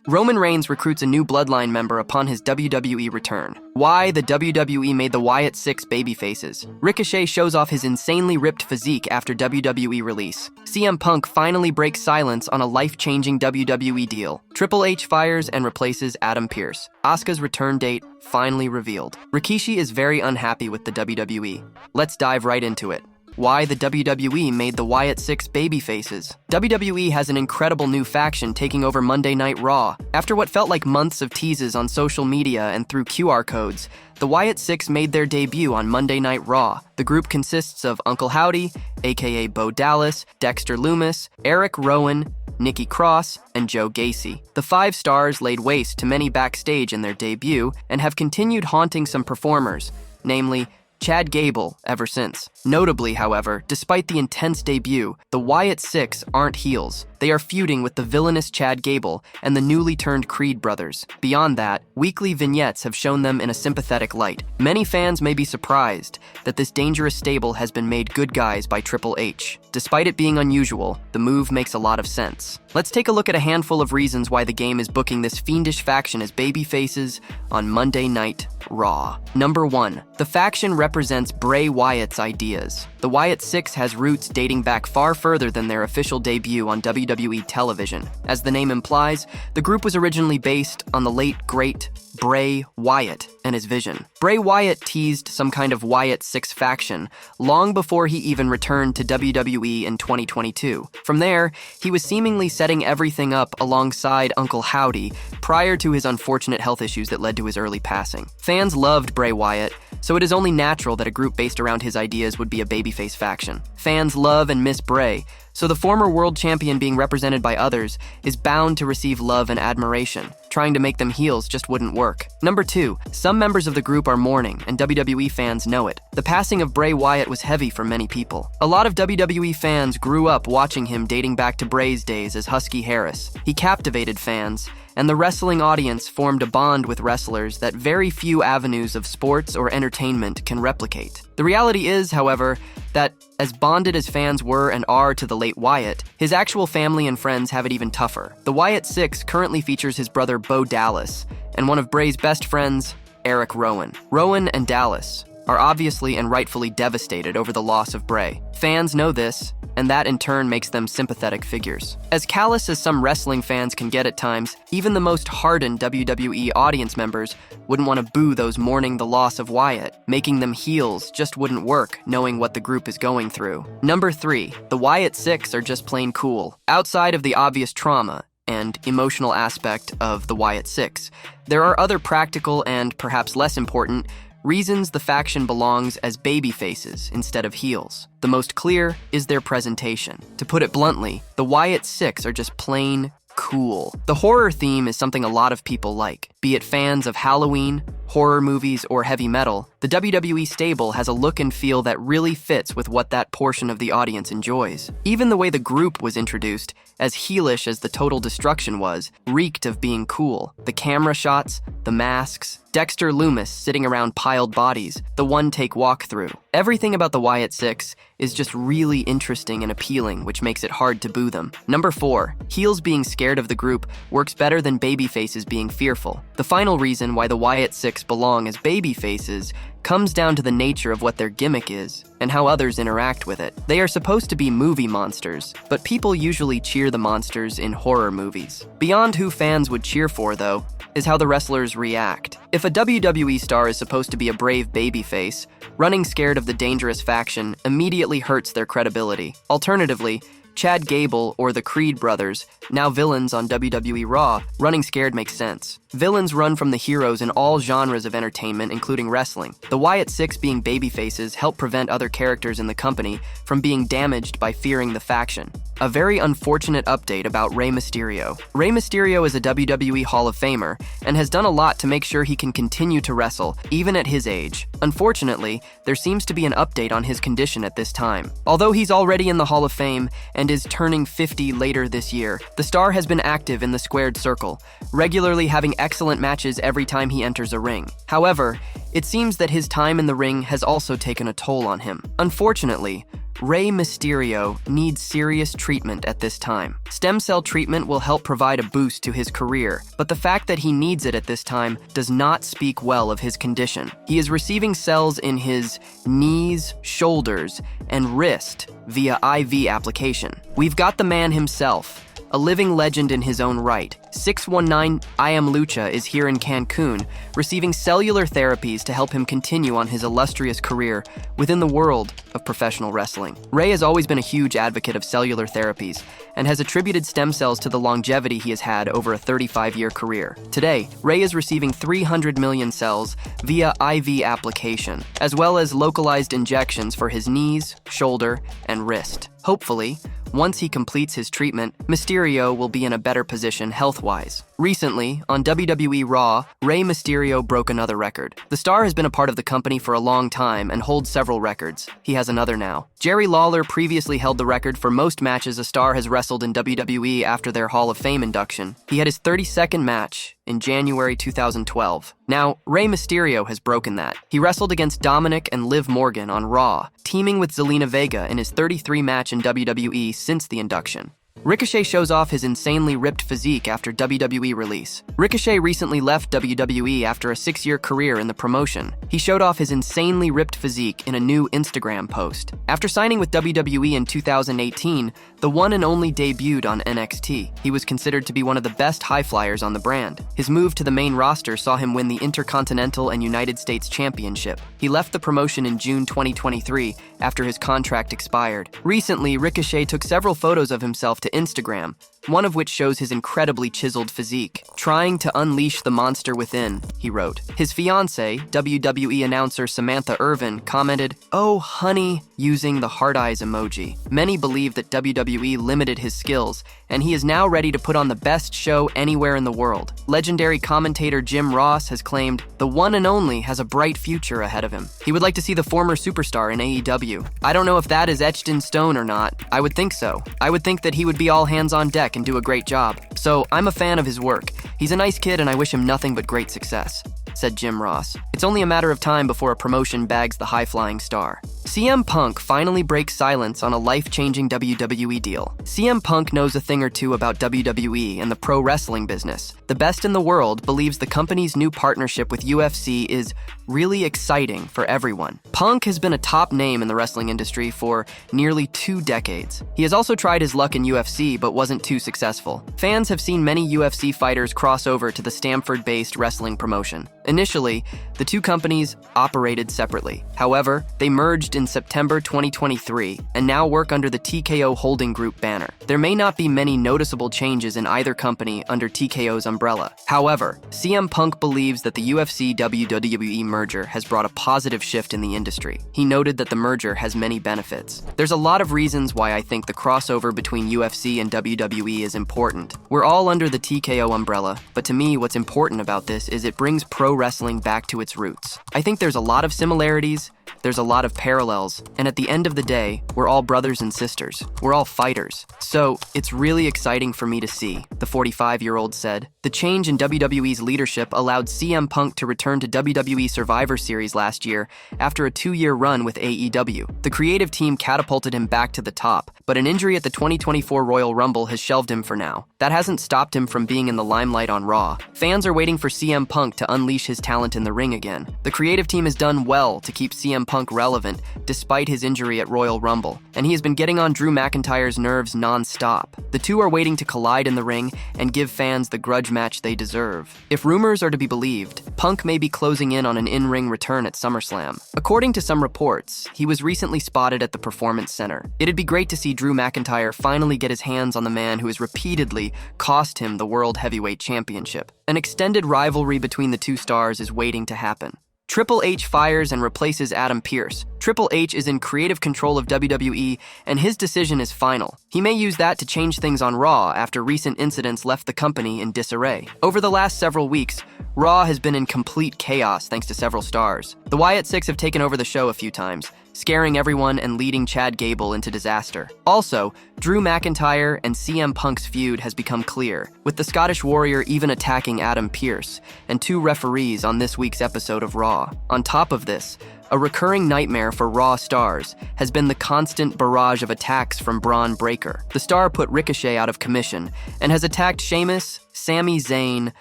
Roman Reigns recruits a new Bloodline member upon his WWE return. Why the WWE made the Wyatt Sicks babyfaces. Ricochet shows off his insanely ripped physique after WWE release. CM Punk finally breaks silence on a life-changing WWE deal. Triple H fires and replaces Adam Pearce. Asuka's return date finally revealed. Rikishi is very unhappy with the WWE. Let's dive right into it. Why the WWE made the Wyatt Sicks babyfaces. WWE has an incredible new faction taking over Monday Night Raw. After what felt like months of teases on social media and through QR codes, the Wyatt Sicks made their debut on Monday Night Raw. The group consists of Uncle Howdy, aka Bo Dallas, Dexter Lumis, Eric Rowan, Nikki Cross, and Joe Gacy. The 5 stars laid waste to many backstage in their debut and have continued haunting some performers, namely Chad Gable, ever since. Notably, however, despite the intense debut, the Wyatt Sicks aren't heels. They are feuding with the villainous Chad Gable and the newly turned Creed brothers. Beyond that, weekly vignettes have shown them in a sympathetic light. Many fans may be surprised that this dangerous stable has been made good guys by Triple H. Despite it being unusual, the move makes a lot of sense. Let's take a look at a handful of reasons why the game is booking this fiendish faction as babyfaces on Monday Night Raw. Number 1. The faction represents Bray Wyatt's ideas. The Wyatt Sicks has roots dating back far further than their official debut on WWE television. As the name implies, the group was originally based on the late, great Bray Wyatt and his vision. Bray Wyatt teased some kind of Wyatt Sicks faction long before he even returned to WWE in 2022. From there, he was seemingly setting everything up alongside Uncle Howdy prior to his unfortunate health issues that led to his early passing. Fans loved Bray Wyatt, so it is only natural that a group based around his ideas would be a babyface faction. Fans love and miss Bray, so the former world champion being represented by others is bound to receive love and admiration. Trying to make them heels just wouldn't work. Number 2, some members of the group are mourning, and WWE fans know it. The passing of Bray Wyatt was heavy for many people. A lot of WWE fans grew up watching him dating back to Bray's days as Husky Harris. He captivated fans, and the wrestling audience formed a bond with wrestlers that very few avenues of sports or entertainment can replicate. The reality is, however, that as bonded as fans were and are to the late Wyatt, his actual family and friends have it even tougher. The Wyatt Sicks currently features his brother Bo Dallas and one of Bray's best friends, Eric Rowan. Rowan and Dallas are obviously and rightfully devastated over the loss of Bray. Fans know this, and that in turn makes them sympathetic figures. As callous as some wrestling fans can get at times, even the most hardened WWE audience members wouldn't want to boo those mourning the loss of Wyatt. Making them heels just wouldn't work, knowing what the group is going through. Number 3, the Wyatt Sicks are just plain cool. Outside of the obvious trauma and emotional aspect of the Wyatt Sicks, there are other practical and perhaps less important reasons the faction belongs as babyfaces instead of heels. The most clear is their presentation. To put it bluntly, the Wyatt Sicks are just plain cool. The horror theme is something a lot of people like. Be it fans of Halloween, horror movies, or heavy metal, the WWE stable has a look and feel that really fits with what that portion of the audience enjoys. Even the way the group was introduced, as heelish as the Total Destruction was, reeked of being cool. The camera shots, the masks, Dexter Lumis sitting around piled bodies, the one-take walkthrough. Everything about the Wyatt Sicks is just really interesting and appealing, which makes it hard to boo them. Number 4, heels being scared of the group works better than babyfaces being fearful. The final reason why the Wyatt Sicks belong as babyfaces comes down to the nature of what their gimmick is and how others interact with it. They are supposed to be movie monsters, but people usually cheer the monsters in horror movies. Beyond who fans would cheer for, though, is how the wrestlers react. If a WWE star is supposed to be a brave babyface, running scared of the dangerous faction immediately hurts their credibility. Alternatively, Chad Gable or the Creed brothers, now villains on WWE Raw, running scared makes sense. Villains run from the heroes in all genres of entertainment, including wrestling. The Wyatt Sicks being babyfaces help prevent other characters in the company from being damaged by fearing the faction. A very unfortunate update about Rey Mysterio. Rey Mysterio is a WWE Hall of Famer and has done a lot to make sure he can continue to wrestle, even at his age. Unfortunately, there seems to be an update on his condition at this time. Although he's already in the Hall of Fame and is turning 50 later this year, the star has been active in the squared circle, regularly having excellent matches every time he enters a ring. However, it seems that his time in the ring has also taken a toll on him. Unfortunately, Rey Mysterio needs serious treatment at this time. Stem cell treatment will help provide a boost to his career, but the fact that he needs it at this time does not speak well of his condition. He is receiving cells in his knees, shoulders, and wrist via IV application. We've got the man himself, a living legend in his own right. 619 I Am Lucha is here in Cancun, receiving cellular therapies to help him continue on his illustrious career within the world of professional wrestling. Rey has always been a huge advocate of cellular therapies and has attributed stem cells to the longevity he has had over a 35-year career. Today, Rey is receiving 300 million cells via IV application, as well as localized injections for his knees, shoulder, and wrist. Hopefully, once he completes his treatment, Mysterio will be in a better position health-wise. Recently, on WWE Raw, Rey Mysterio broke another record. The star has been a part of the company for a long time and holds several records. He has another now. Jerry Lawler previously held the record for most matches a star has wrestled in WWE after their Hall of Fame induction. He had his 32nd match in January 2012. Now, Rey Mysterio has broken that. He wrestled against Dominic and Liv Morgan on Raw, teaming with Zelina Vega in his 33rd match in WWE since the induction. Ricochet shows off his insanely ripped physique after WWE release. Ricochet recently left WWE after a 6-year career in the promotion. He showed off his insanely ripped physique in a new Instagram post. After signing with WWE in 2018, the one and only debuted on NXT. He was considered to be one of the best high flyers on the brand. His move to the main roster saw him win the Intercontinental and United States Championship. He left the promotion in June 2023 after his contract expired. Recently, Ricochet took several photos of himself to Instagram, one of which shows his incredibly chiseled physique. "Trying to unleash the monster within," he wrote. His fiancée, WWE announcer Samantha Irvin, commented, "Oh, honey," using the heart eyes emoji. Many believe that WWE limited his skills, and he is now ready to put on the best show anywhere in the world. Legendary commentator Jim Ross has claimed, "The one and only has a bright future ahead of him." He would like to see the former superstar in AEW. I don't know if that is etched in stone or not. I would think so. I would think that he would be all hands on deck and do a great job. So I'm a fan of his work. He's a nice kid and I wish him nothing but great success, said Jim Ross. It's only a matter of time before a promotion bags the high-flying star. CM Punk finally breaks silence on a life-changing WWE deal. CM Punk knows a thing or two about WWE and the pro wrestling business. The best in the world believes the company's new partnership with UFC is really exciting for everyone. Punk has been a top name in the wrestling industry for nearly 2 decades. He has also tried his luck in UFC but wasn't too successful. Fans have seen many UFC fighters cross over to the Stamford-based wrestling promotion. Initially, the two companies operated separately. However, they merged in September 2023 and now work under the TKO Holding Group banner. There may not be many noticeable changes in either company under TKO's umbrella. However, CM Punk believes that the UFC-WWE merger has brought a positive shift in the industry. He noted that the merger has many benefits. There's a lot of reasons why I think the crossover between UFC and WWE is important. We're all under the TKO umbrella, but to me, what's important about this is it brings pro wrestling back to its roots. I think there's a lot of similarities, there's a lot of parallels, and at the end of the day, we're all brothers and sisters. We're all fighters. So, it's really exciting for me to see, the 45-year-old said. The change in WWE's leadership allowed CM Punk to return to WWE Survivor Series last year after a 2-year run with AEW. The creative team catapulted him back to the top, but an injury at the 2024 Royal Rumble has shelved him for now. That hasn't stopped him from being in the limelight on Raw. Fans are waiting for CM Punk to unleash his talent in the ring again. The creative team has done well to keep CM Punk relevant despite his injury at Royal Rumble, and he has been getting on Drew McIntyre's nerves non-stop. The two are waiting to collide in the ring and give fans the grudge match they deserve. If rumors are to be believed, Punk may be closing in on an in-ring return at SummerSlam. According to some reports, he was recently spotted at the Performance Center. It'd be great to see Drew McIntyre finally get his hands on the man who has repeatedly cost him the World Heavyweight Championship. An extended rivalry between the two stars is waiting to happen. Triple H fires and replaces Adam Pearce. Triple H is in creative control of WWE, and his decision is final. He may use that to change things on Raw after recent incidents left the company in disarray. Over the last several weeks, Raw has been in complete chaos thanks to several stars. The Wyatt Sicks have taken over the show a few times, scaring everyone and leading Chad Gable into disaster. Also, Drew McIntyre and CM Punk's feud has become clear, with the Scottish Warrior even attacking Adam Pearce and 2 referees on this week's episode of Raw. On top of this, a recurring nightmare for Raw stars has been the constant barrage of attacks from Braun Breaker. The star put Ricochet out of commission and has attacked Sheamus, Sami Zayn,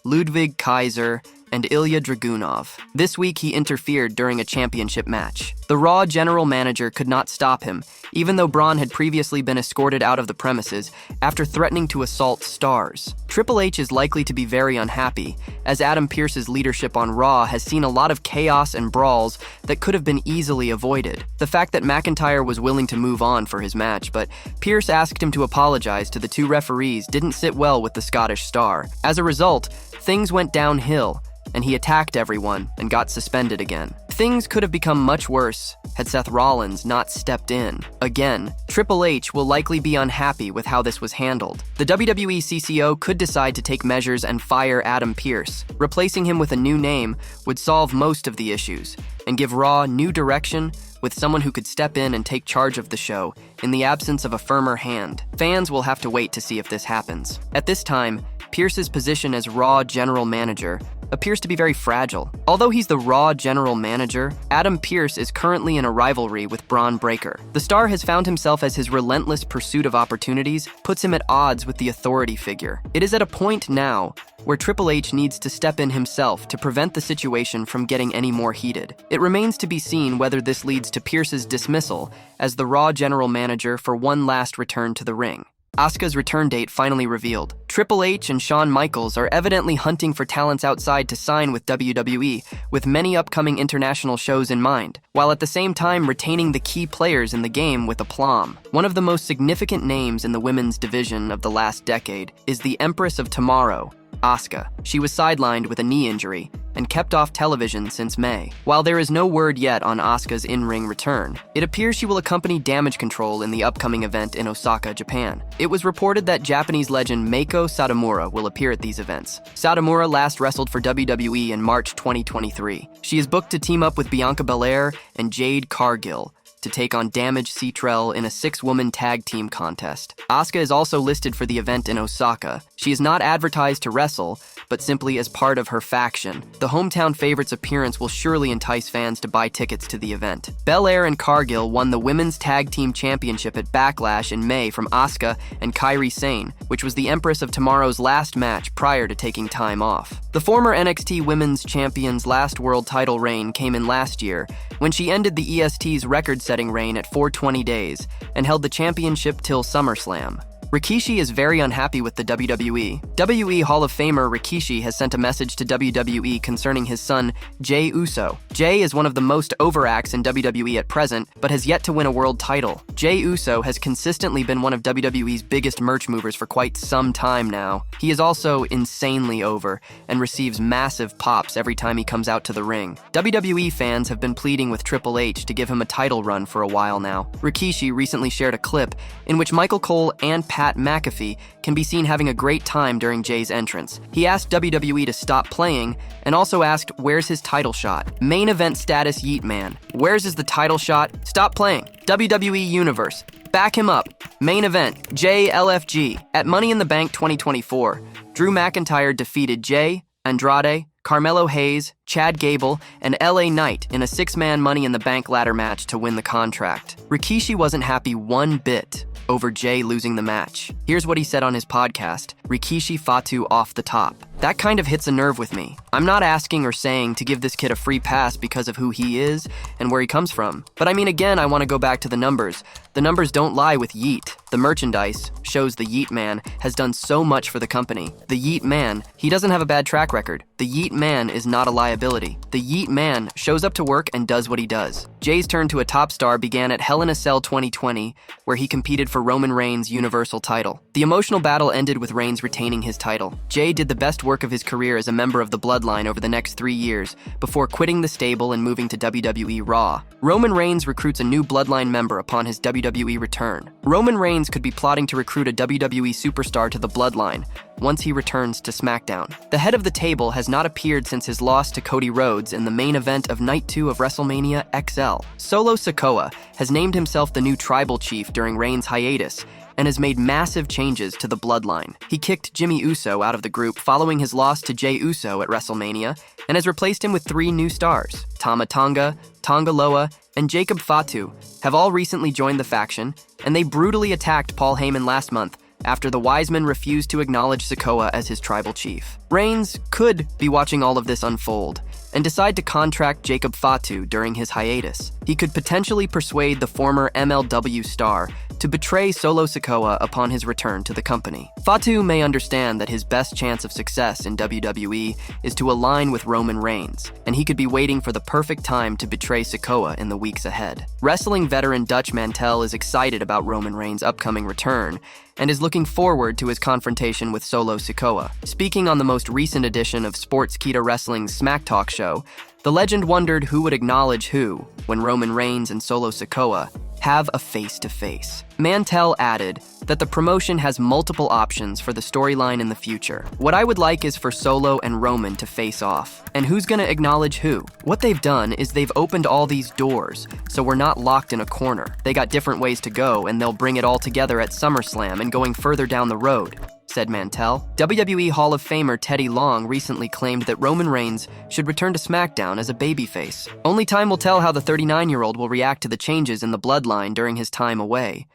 Ludwig Kaiser, and Ilya Dragunov. This week he interfered during a championship match. The Raw general manager could not stop him, even though Braun had previously been escorted out of the premises after threatening to assault stars. Triple H is likely to be very unhappy, as Adam Pearce's leadership on Raw has seen a lot of chaos and brawls that could have been easily avoided. The fact that McIntyre was willing to move on for his match, but Pearce asked him to apologize to the 2 referees didn't sit well with the Scottish star. As a result, things went downhill, and he attacked everyone and got suspended again. Things could have become much worse had Seth Rollins not stepped in. Again, Triple H will likely be unhappy with how this was handled. The WWE CCO could decide to take measures and fire Adam Pearce. Replacing him with a new name would solve most of the issues and give Raw new direction with someone who could step in and take charge of the show in the absence of a firmer hand. Fans will have to wait to see if this happens. At this time, Pearce's position as Raw general manager appears to be very fragile. Although he's the Raw general manager, Adam Pearce is currently in a rivalry with Braun Breaker. The star has found himself as his relentless pursuit of opportunities puts him at odds with the authority figure. It is at a point now where Triple H needs to step in himself to prevent the situation from getting any more heated. It remains to be seen whether this leads to Pearce's dismissal as the Raw general manager for one last return to the ring. Asuka's return date finally revealed. Triple H and Shawn Michaels are evidently hunting for talents outside to sign with WWE, with many upcoming international shows in mind, while at the same time retaining the key players in the game with aplomb. One of the most significant names in the women's division of the last decade is the Empress of Tomorrow, Asuka. She was sidelined with a knee injury and kept off television since May. While there is no word yet on Asuka's in-ring return, it appears she will accompany Damage Control in the upcoming event in Osaka, Japan. It was reported that Japanese legend Meiko Satomura will appear at these events. Satomura last wrestled for WWE in March 2023. She is booked to team up with Bianca Belair and Jade Cargill to take on Damage Cetrell in a 6-woman tag team contest. Asuka is also listed for the event in Osaka. She is not advertised to wrestle, but simply as part of her faction. The hometown favorite's appearance will surely entice fans to buy tickets to the event. Belair and Cargill won the Women's Tag Team Championship at Backlash in May from Asuka and Kairi Sane, which was the Empress of Tomorrow's last match prior to taking time off. The former NXT Women's Champion's last world title reign came in last year, when she ended the EST's record-setting reign at 420 days and held the championship till SummerSlam. Rikishi is very unhappy with the WWE. WWE Hall of Famer Rikishi has sent a message to WWE concerning his son, Jey Uso. Jey is one of the most over acts in WWE at present, but has yet to win a world title. Jey Uso has consistently been one of WWE's biggest merch movers for quite some time now. He is also insanely over and receives massive pops every time he comes out to the ring. WWE fans have been pleading with Triple H to give him a title run for a while now. Rikishi recently shared a clip in which Michael Cole and Pat McAfee can be seen having a great time during Jay's entrance. He asked WWE to stop playing and also asked, "Where's his title shot?" Main event status Yeet Man. Where's the title shot? Stop playing. WWE Universe. Back him up. Main event, Jay LFG. At Money in the Bank 2024, Drew McIntyre defeated Jay, Andrade, Carmelo Hayes, Chad Gable, and LA Knight in a 6-man Money in the Bank ladder match to win the contract. Rikishi wasn't happy one bit over Jay losing the match. Here's what he said on his podcast, Rikishi Fatu off the top. That kind of hits a nerve with me. I'm not asking or saying to give this kid a free pass because of who he is and where he comes from. But I mean, again, I want to go back to the numbers. The numbers don't lie with Yeet. The merchandise shows the Yeet Man has done so much for the company. The Yeet Man, he doesn't have a bad track record. The Yeet Man is not a liability. The Yeet Man shows up to work and does what he does. Jay's turn to a top star began at Hell in a Cell 2020, where he competed for Roman Reigns' Universal title. The emotional battle ended with Reigns retaining his title. Jay did the best work of his career as a member of the Bloodline Bloodline over the next 3 years before quitting the stable and moving to WWE Raw. Roman Reigns recruits a new Bloodline member upon his WWE return. Roman Reigns could be plotting to recruit a WWE superstar to the Bloodline once he returns to SmackDown. The head of the table has not appeared since his loss to Cody Rhodes in the main event of Night 2 of WrestleMania XL. Solo Sikoa has named himself the new tribal chief during Reigns' hiatus and has made massive changes to the Bloodline. He kicked Jimmy Uso out of the group following his loss to Jey Uso at WrestleMania and has replaced him with 3 new stars. Tama Tonga, Tonga Loa, and Jacob Fatu have all recently joined the faction, and they brutally attacked Paul Heyman last month after the Wiseman refused to acknowledge Sikoa as his tribal chief. Reigns could be watching all of this unfold and decide to contract Jacob Fatu during his hiatus. He could potentially persuade the former MLW star to betray Solo Sikoa upon his return to the company. Fatu may understand that his best chance of success in WWE is to align with Roman Reigns, and he could be waiting for the perfect time to betray Sikoa in the weeks ahead. Wrestling veteran Dutch Mantel is excited about Roman Reigns' upcoming return and is looking forward to his confrontation with Solo Sikoa. Speaking on the most recent edition of Sportskeeda Wrestling's Smack Talk show, the legend wondered who would acknowledge who when Roman Reigns and Solo Sikoa have a face-to-face. Mantel added that the promotion has multiple options for the storyline in the future. What I would like is for Solo and Roman to face off. And who's gonna acknowledge who? What they've done is they've opened all these doors, so we're not locked in a corner. They got different ways to go, and they'll bring it all together at SummerSlam and going further down the road, said Mantel. WWE Hall of Famer Teddy Long recently claimed that Roman Reigns should return to SmackDown as a babyface. Only time will tell how the 39-year-old will react to the changes in the Bloodline during his time away.